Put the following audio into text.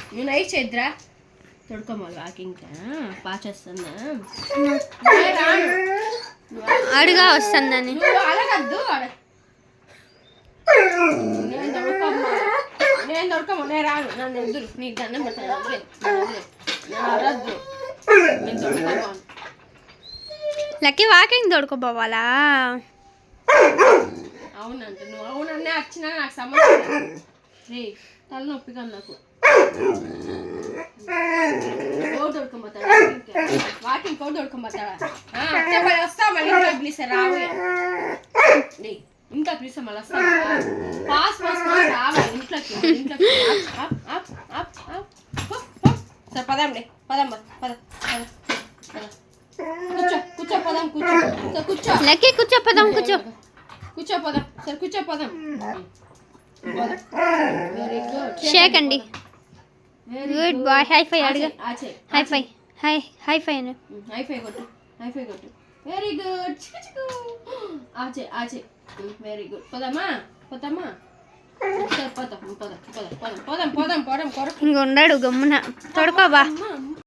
నువ్వు night చేద్దురా తొడుకోమా walking పాచేస్తున్నా అడుగా వస్తుందని నువ్వు అడగద్దు నేను దొరకమ్మా నేను రాను నన్ను వద్దురు నీకు దండం పెడతాను నేను అడద్దు నేను దొరకమ్మా లక్కీ వాకింగ్ తోడుకోపోవాలా అవునంట నువ్వు అవునన్నే వచ్చినా నాకు సమస్య రే తలనొప్పిగా నాకు కోడి దొరకబోతాడా వాకింగ్ కోడి దొరకబోతాడా వస్తా మళ్ళీ ఇంకా పిలిస్తే రావు ఇంకా పిలిస్తే మళ్ళీ వస్తా పాస్ రావాలి ఇంట్లోకి సరే పదండి పదం పద కూర్చో కూర్చో పదం కూర్చో కూర్చో లక్కీ కూర్చో పదం కూర్చో కూర్చో పదం సరే కూర్చో పదం వెరీ గుడ్ షేక్ అండి గుడ్ బాయ్ హై ఫై అడుగు హై ఫై హై ఫై అను హై ఫై కొట్టు వెరీ గుడ్ ఆచే ఆచే వెరీ గుడ్ పోదామా పోతామా సరే పోదాం పోదాం పోదాం పోదాం పోదాం పోదాం పోదాం ఇంక ఉండడు గమ్మున తొడుకోబా